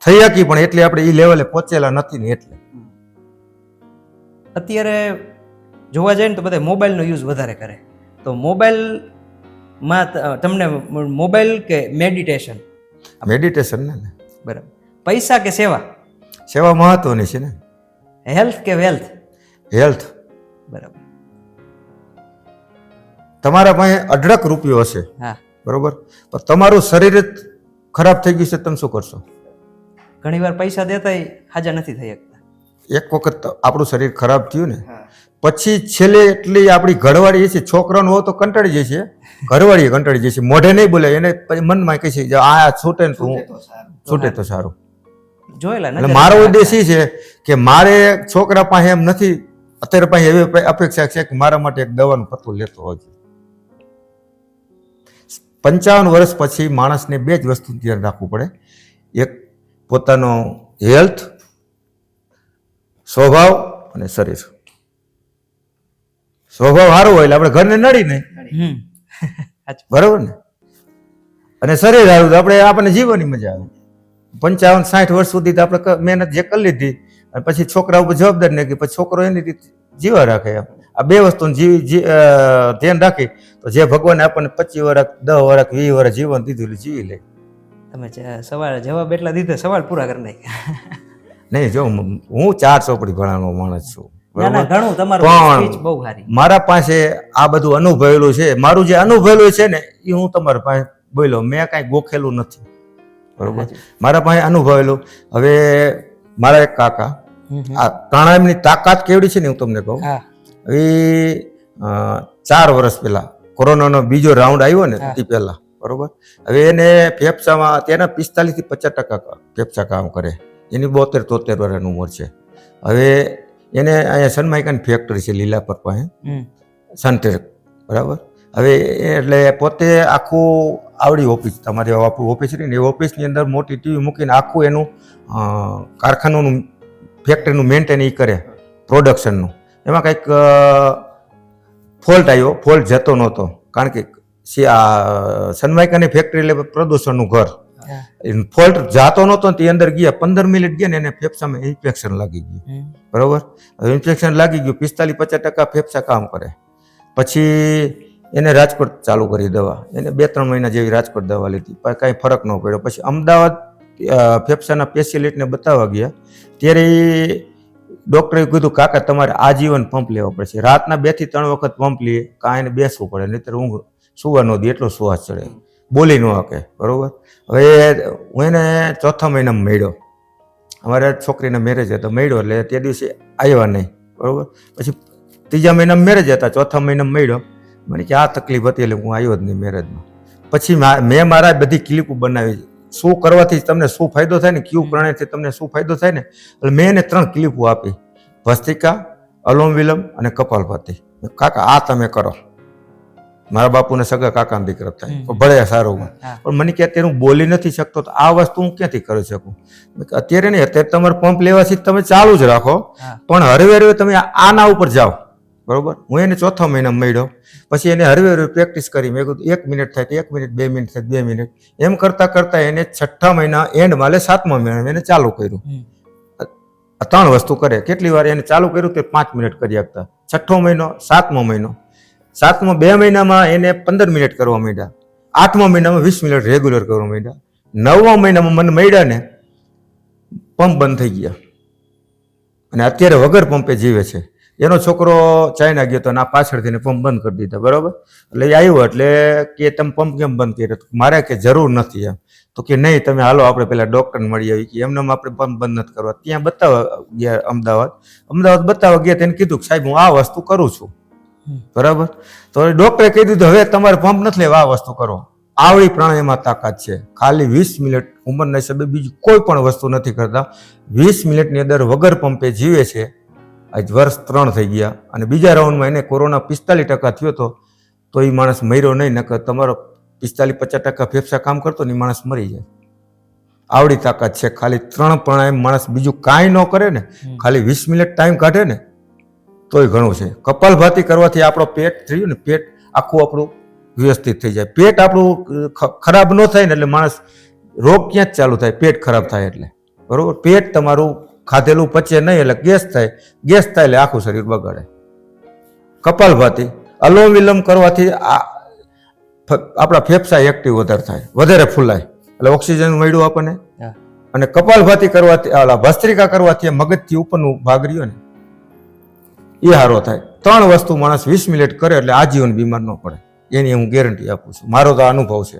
[SPEAKER 2] થઈ શકી પણ એટલે આપણે એ લેવલે પહોંચેલા નથી ને એટલે.
[SPEAKER 1] અત્યારે જોવા જાય ને તો બધા મોબાઈલનો યુઝ વધારે કરે, તો મોબાઈલમાં તમને મોબાઈલ કે મેડિટેશન?
[SPEAKER 2] મેડિટેશન ને
[SPEAKER 1] બરાબર. પૈસા કે સેવા?
[SPEAKER 2] સેવા મહત્વની છે ને.
[SPEAKER 1] હેલ્થ કે વેલ્થ?
[SPEAKER 2] હેલ્થ.
[SPEAKER 1] બરાબર.
[SPEAKER 2] તમારા પાસે અઢળક રૂપિયો હશે,
[SPEAKER 1] હા,
[SPEAKER 2] બરોબર, પણ તમારું શરીર જ ખરાબ થઈ ગયું છે, તમે શું કરશો?
[SPEAKER 1] ઘણી વાર પૈસા દેતા હાજા નથી થઈ શકતા.
[SPEAKER 2] એક વખત આપણું શરીર ખરાબ થયું ને પછી છેલ્લે એટલી આપણી ઘરવાળી છે, છોકરાનો હોય તો કંટાળી જશે, ઘરવાળી કંટાળી જશે, મોઢે નહીં બોલે, એને પછી મનમાં કહે છે આ છૂટે ને હું છૂટે તો સારું.
[SPEAKER 1] જોયેલા
[SPEAKER 2] એટલે મારો ઉદ્દેશ એ છે કે મારે છોકરા પાસે એમ નથી અત્યારે પાસે એવી અપેક્ષા છે કે મારા માટે એક દવાનું પત્તું લેતો હોય. 55 વર્ષ પછી માણસને 2 જ વસ્તુ ધ્યાન રાખવું પડે, એક પોતાનો હેલ્થ, સ્વભાવ અને શરીર. સ્વભાવ સારો હોય એટલે આપણે ઘરને નડી નહીં, બરાબર ને, અને શરીર સારું તો આપણને જીવવાની મજા આવે. 55-60 વર્ષ સુધી તો આપણે મહેનત જે કરી લીધી અને પછી છોકરા ઉપર જવાબદારી નાખી, પછી છોકરો એની રીતે જીવા રાખે. એમ આ 2 વસ્તુનું ધ્યાન રાખી તો જે ભગવાને આપણને 25 વર્ષ 10 વર્ષ 20 વર્ષ જીવન દીધું જીવી લે.
[SPEAKER 1] તમે સવાલ જવાબ એટલા દીધા, સવાલ પૂરા કરી નાખ્યા.
[SPEAKER 2] નહીં, જો હું 4 ચોપડી ભણાવવાનો માણસ છું,
[SPEAKER 1] ઘણું તમારું સ્પીચ બહુ સારી.
[SPEAKER 2] મારા પાસે આ બધું અનુભવેલું છે, મારું જે અનુભવેલું છે ને એ હું તમારા પાસે બોલ્યો, મેં કાંઈ ગોખેલું નથી, બરોબર, મારા પાસે અનુભવેલું. હવે મારા એક કાકા આ પ્રાણાયામની તાકાત કેવડી છે ને હું તમને કહું.
[SPEAKER 1] હા.
[SPEAKER 2] એ 4 વર્ષ પહેલા કોરોનાનો બીજો રાઉન્ડ આવ્યો ને તે પહેલા, બરોબર. હવે એને ફેફસામાં તેના 45 થી 50% ફેફસા કામ કરે. એની 72-73 વર્ષની ઉંમર છે. હવે એને અહીંયા સનમાઇકાની ફેક્ટરી છે લીલાપર પાસે, સનટેક, બરાબર. હવે એટલે પોતે આખું આવડી ઓફિસ, તમારી ઓફિસ રહી ને એ ઓફિસની અંદર મોટી ટીવી મૂકીને આખું એનું કારખાનાનું ફેક્ટરીનું મેન્ટેન એ કરે, પ્રોડક્શનનું. એમાં કંઈક ફોલ્ટ આવ્યો, ફોલ્ટ જતો નહોતો, કારણ કે સનમાઇકાની ફેક્ટરી એટલે પ્રદૂષણનું ઘર. ફોલ્ટ જાતો નહોતો તે અંદર ગયા 15 મિનિટ ગયા ને એને ફેફસામાં ઇન્ફેક્શન લાગી ગયું, બરોબર. હવે ઇન્ફેક્શન લાગી ગયું, 45-50% ફેફસા કામ કરે. પછી એને રાજકોટ ચાલુ કરી દવા, એને 2-3 મહિના જેવી રાજકોટ દવા લીધી, પણ કાંઈ ફરક ન પડ્યો. પછી અમદાવાદ ફેફસાના સ્પેશિયલિસ્ટને બતાવવા ગયા, ત્યારે ડૉક્ટરે કીધું કાકા તમારે આજીવન પંપ લેવો પડશે, રાતના 2 થી 3 વખત પંપ લઈએ, કાંઈ એને બેસવું પડે, નહીંતર ઊંઘ સુવા ન દે, એટલો શ્વાસ ચડે, બોલી ન શકે, બરોબર. હવે હું એને 4થા મહિનામાં મળ્યો, અમારા છોકરીના મેરેજ હતા, મળ્યો એટલે તે દિવસે આવ્યા નહીં, બરોબર. પછી 3જા મહિનામાં મેરેજ હતા, 4થા મહિનામાં મળ્યો, મને કે આ તકલીફ હતી એટલે હું આવ્યો જ નહીં મેરેજમાં. પછી મેં મારા બધી ક્લિપો બનાવી, શું કરવાથી તમને શું ફાયદો થાય ને, કયું પ્રાણાયામથી તમને શું ફાયદો થાય ને, એટલે મેં એને 3 ક્લિપો આપી, ભસ્ત્રિકા, અલોમ વિલોમ અને કપાલભાતિ. કાકા આ તમે કરો, મારા બાપુને સગા કાકાનો દીકરો થાય, ભલે સારું, પણ મને કે અત્યારે હું બોલી નથી શકતો, તો આ વસ્તુ હું ક્યાંથી કરી શકું. અત્યારે નહીં, અત્યારે તમારે પંપ લેવાથી તમે ચાલુ જ રાખો, પણ હરવે હરવે તમે આના ઉપર જાઓ, બરોબર. હું એને 4થા મહિનામાં મળ્યો, પછી એને હરવે હરવે પ્રેક્ટિસ કરી. મેં કીધું 1 મિનિટ થાય તો 1 મિનિટ, 2 મિનિટ થાય 2 મિનિટ, એમ કરતા કરતા એને 6થા મહિના એન્ડમાં એટલે 7મા મહિનામાં એને ચાલુ કર્યું. 3 વસ્તુ કરે, કેટલી વાર એને ચાલુ કર્યું તે 5 મિનિટ કરી આપતા. 6થો મહિનો, 7મો મહિનો, 7મા 2 મહિનામાં એને 15 મિનિટ કરવા માંડ્યા, 8મા મહિનામાં 20 મિનિટ રેગ્યુલર કરવા માંડ્યા, 9મા મહિનામાં મને મળ્યા ને પંપ બંધ થઈ ગયા, અને અત્યારે વગર પંપે જીવે છે. એનો છોકરો ચાઇના ગયો તો ના પાછળથી પંપ બંધ કરી દીધા, બરોબર. એટલે એ આવ્યો એટલે કે તમે પંપ કેમ બંધ કર્યો, મારે કે જરૂર નથી એમ. તો કે નહીં તમે હાલો આપણે પેલા ડૉક્ટરને મળી આવી, કે એમને આપણે પંપ બંધ નથી કરવા. ત્યાં બતાવવા ગયા અમદાવાદ બતાવવા ગયા, તેને કીધું કે સાહેબ હું આ વસ્તુ કરું છું, બરાબર. તો ડૉક્ટરે કહી દીધું હવે તમારે પંપ નથી લેવા, આ વસ્તુ કરો. આવડી પ્રાણાયામમાં તાકાત છે, ખાલી 20 મિનિટ ઉંમરના હિસાબે બીજી કોઈ પણ વસ્તુ નથી કરતા, 20 મિનિટની અંદર વગર પંપે જીવે છે. આજ વર્ષ 3 થઈ ગયા, અને બીજા રાઉન્ડમાં એને કોરોના 45% થયો હતો, તો એ માણસ મર્યો નહીં, નકર તમારો 45-50% ફેફસા કામ કરતો ને એ માણસ મરી જાય. આવડી તાકાત છે, ખાલી 3 પ્રાણાયામ માણસ બીજું કાંઈ ન કરે ને, ખાલી 20 મિનિટ ટાઈમ કાઢે ને તોય ઘણું છે. કપાલભાતિ કરવાથી આપણો પેટ થયું ને, પેટ આખું આપણું વ્યવસ્થિત થઈ જાય. પેટ આપણું ખરાબ ન થાય ને એટલે માણસ રોગ ક્યાં જ ચાલુ થાય, પેટ ખરાબ થાય એટલે, બરોબર. પેટ તમારું ખાધેલું પચે નહીં એટલે ગેસ થાય એટલે આખું શરીર બગાડે. કપાલભાતિ, અલોમ વિલોમ કરવાથી આપણા ફેફસા એક્ટિવ વધારે થાય, વધારે ફૂલાય, એટલે ઓક્સિજન મળ્યું આપણને. અને કપાલભાતિ કરવાથી, ભસ્ત્રિકા કરવાથી મગજથી ઉપરનું ભાગ રહ્યો ને એ હારો થાય. 3 વસ્તુ માણસ 20 મિનિટ કરે એટલે આજીવન બીમાર ન પડે, એની હું ગેરંટી આપું છું, મારો તો અનુભવ છે.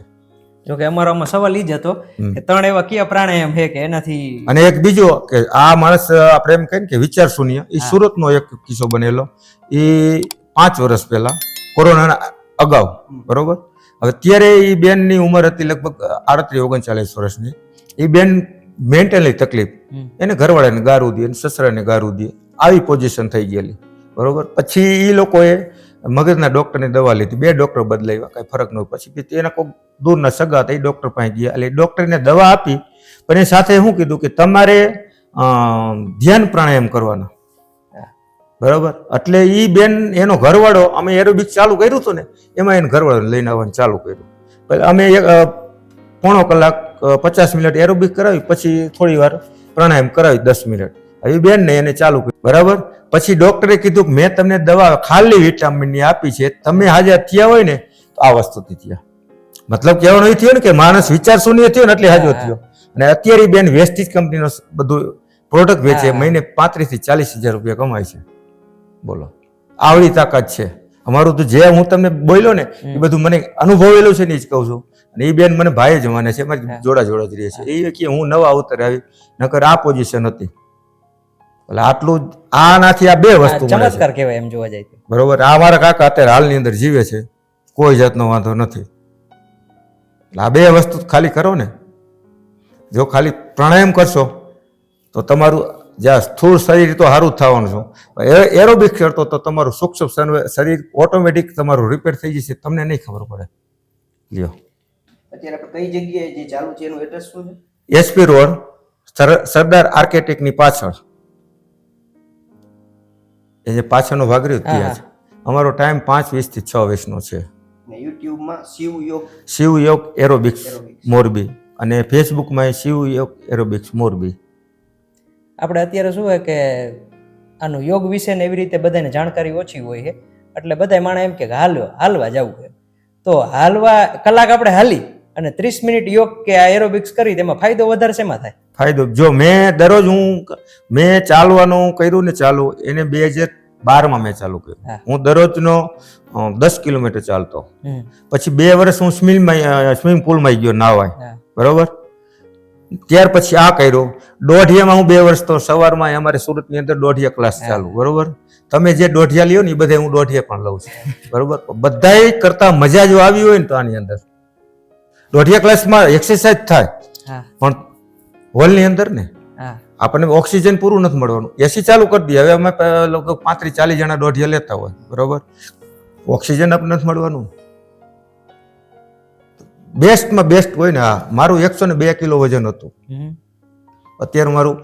[SPEAKER 1] જોકે અમારામાં સવાલ ઈ જ હતો કે 3 એવા કયા પ્રાણાયામ છે કે એનાથી.
[SPEAKER 2] અને એક બીજો કે આ માણસ આપણે એમ કહીએ કે વિચાર શૂન્ય, એ સુરતનો એક કિસ્સો બનેલો, એ 5 વર્ષ પહેલા કોરોના અગાઉ, બરોબર. હવે ત્યારે એ બેનની ઉંમર હતી લગભગ 38-39 વર્ષની. એ બેન મેન્ટલી તકલીફ, એને ઘરવાળાને ગારું દે, સસરાને ગારું દે, આવી પોઝિશન થઈ ગયેલી, બરોબર. પછી એ લોકોએ મગજના ડૉક્ટરની દવા લીધી, 2 ડૉક્ટર બદલાવ્યા, કાંઈ ફરક ન. પછી તેના કોઈ દૂરના સગા હતા એ ડૉક્ટર પાસે ગયા, એટલે ડૉક્ટરને દવા આપી, પણ એ સાથે શું કીધું કે તમારે ધ્યાન પ્રાણાયામ કરવાના, બરાબર. એટલે એ બેન એનો ઘરવાળો, અમે એરોબિક ચાલુ કર્યું હતું ને એમાં એને ઘરવાળો લઈને આવવાનું ચાલુ કર્યું. એટલે અમે 1.5 કલાક 50 મિનિટ એરોબિક કરાવી, પછી થોડી વાર પ્રાણાયામ કરાવી 10 મિનિટ. હવે બેનને એને ચાલુ કર્યું, બરાબર. પછી ડૉક્ટરે કીધું કે મેં તમને દવા ખાલી વિટામિનની આપી છે, તમે હાજર થયા હોય ને તો આ વસ્તુથી થયા. મતલબ કહેવાનો એ થયો ને કે માણસ વિચાર શૂન્ય થયો ને એટલે હાજર થયો. અને અત્યારે બેન વેસ્ટીજ કંપનીનો બધું પ્રોડક્ટ વેચે, મહિને 35 થી 40 હજાર રૂપિયા કમાય છે. બોલો, આવડી તાકાત છે. અમારું તો જે હું તમને બોલ્યો ને એ બધું મને અનુભવેલું છે ને એ જ કહું છું. અને એ બેન મને ભાઈ જ માને છે, મારી જોડા જ રહે છે. એ કે હું નવા અવતરે આવી, નકર આ પોઝિશન હતી. એટલે આટલું આનાથી આ બે
[SPEAKER 1] આ
[SPEAKER 2] વસ્તુ મળે છે
[SPEAKER 1] ચમત્કાર કહેવાય એમ જોવા જાય તો.
[SPEAKER 2] બરોબર. આ મારા કાકા અત્યારે હાલની અંદર જીવે છે, કોઈ જાતનો વાંધો નથી. એટલે આ બે વસ્તુ ખાલી કરો ને, જો ખાલી પ્રાણાયામ કરશો તો તમારું જ્યાં સ્થૂળ શરીર તો સારું જ થવાનું છે. એરોબિક કરતો તો તમારું સૂક્ષ્મ શરીર ઓટોમેટિક તમારું રિપેર થઈ જશે, તમને નહીં ખબર પડે. લ્યો,
[SPEAKER 3] અત્યારે આપણે કઈ જગ્યાએ જે ચાલુ છે એનું એડ્રેસ શું છે?
[SPEAKER 2] એસપી રોડ, સરદાર આર્કિટેક્ટની પાછળ, એ જે પાછળનો ભાગ રહ્યો ત્યાં છે. અમારો ટાઈમ 5:20 થી 6:20 નો છે.
[SPEAKER 3] ને યુટ્યુબમાં
[SPEAKER 2] શિવ યોગ એરોબિક્સ મોરબી અને ફેસબુકમાં શિવ યોગ એરોબિક્સ મોરબી.
[SPEAKER 1] આપણે અત્યારે શું હોય કે આનું યોગ વિશે ને એવી રીતે બધાને જાણકારી ઓછી હોય છે, એટલે બધા માણસ એમ કે હાલવા જવું છે, તો હાલવા કલાક આપણે હાલી અને 30 મિનિટ યોગ કે આ એરોબિક્સ કરી તેમાં ફાયદો વધારે શેમાં થાય?
[SPEAKER 2] ફાયદો જો મેં દરરોજ મેં ચાલવાનું કર્યું ને ચાલુ એને 2012માં મેં ચાલુ કર્યું. હું દરરોજનો 10 કિલોમીટર ચાલતો. પછી 2 વર્ષ હું સ્વિમિંગ પુલમાં ગયો નાવાય, બરોબર. ત્યાર પછી આ કર્યો. દોઢિયામાં હું 2 વર્ષ તો સવારમાં અમારે સુરતની અંદર દોઢિયા ક્લાસ ચાલુ, બરોબર. તમે જે દોઢિયા લ્યો ને એ બધે હું દોઢિયા પણ લઉં છું, બરોબર. બધાય કરતા મજા જો આવી હોય ને તો આની અંદર દોઢિયા ક્લાસમાં એક્સરસાઇઝ થાય, પણ હોલની અંદર ને આપણને ઓક્સિજન પૂરું નથી મળવાનું. એસી ચાલુ કરી દઈએ. હવે અમે લગભગ 35-40 જણા દોઢિયા લેતા હોય, બરોબર. ઓક્સિજન આપણને નથી મળવાનું. બેસ્ટમાં બેસ્ટ હોય ને, હા, મારું 102 કિલો વજન હતું, અત્યારે મારું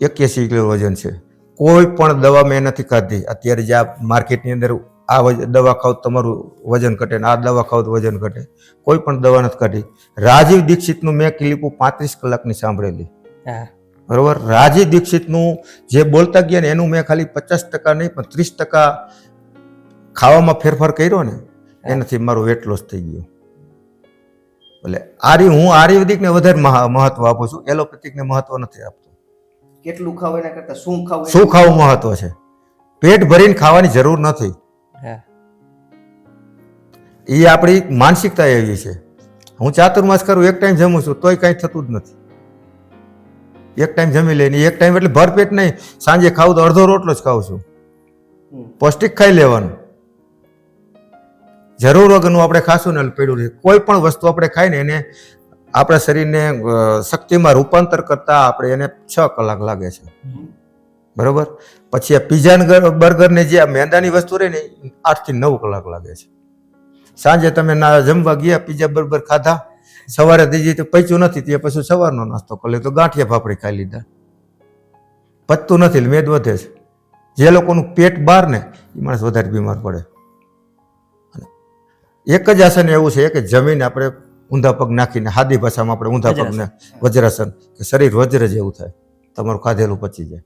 [SPEAKER 2] 81 કિલો વજન છે. કોઈ પણ દવા મેં નથી ખાધી. અત્યારે જે આ માર્કેટની અંદર આ દવા ખાવ તમારું વજન ઘટે ને આ દવા ખાવ તો વજન ઘટે, કોઈ પણ દવા નથી કાઢી. રાજીવ દીક્ષિતનું મેં ક્લિપો 35 કલાકની સાંભળેલી, બરોબર. રાજીવ દીક્ષિતનું જે બોલતા ગયા ને એનું મેં ખાલી 50% નહીં પણ 30% ખાવામાં ફેરફાર કર્યો ને એનાથી મારું વેટ લોસ થઈ ગયું. એટલે હું આયુર્વેદિકને વધારે મહત્વ આપું છું, એલોપેથિકને મહત્વ નથી આપતો.
[SPEAKER 3] કેટલું ખાવું એના કરતા શું
[SPEAKER 2] ખાવું મહત્વ છે. પેટ ભરીને ખાવાની જરૂર નથી. એ આપણી માનસિકતા એવી છે. હું ચાતુર્માસ કરું, એક ટાઈમ જમું છું તોય કઈ થતું જ નથી. એક ટાઈમ જમી લઈને, એક ટાઈમ એટલે ભરપેટ નહીં, સાંજે ખાવું તો અડધો રોટલો જ ખાઉં છું. પૌષ્ટિક ખાઈ લેવાનું, જરૂર વગરનું આપણે ખાશું ને પડ્યું રહે. કોઈ પણ વસ્તુ આપણે ખાઈ ને એને આપણા શરીરને શક્તિમાં રૂપાંતર કરતા આપણે એને 6 કલાક લાગે છે, બરોબર. પછી આ પીઝા બર્ગર ને જે મેંદાની વસ્તુ રહે ને 8 થી 9 કલાક લાગે છે. સાંજે તમે જમવા ગયા, પીઝા બર્ગર ખાધા, સવારે દીજી તો પચ્યું નથી, તે પછી સવારનો નાસ્તો કરી તો ગાંઠિયા ફાફડી ખાઈ લીધા, પચતું નથી, મેદ વધે છે. જે લોકોનું પેટ બહાર ને એ માણસ વધારે બીમાર પડે. એક જ આસન એવું છે કે જમીન આપણે ઊંધા પગ નાખીને, સાદી ભાષામાં આપણે ઊંધા પગને વજ્રાસન, કે શરીર વજ્ર જેવું થાય, તમારું ખાધેલું પચી જાય.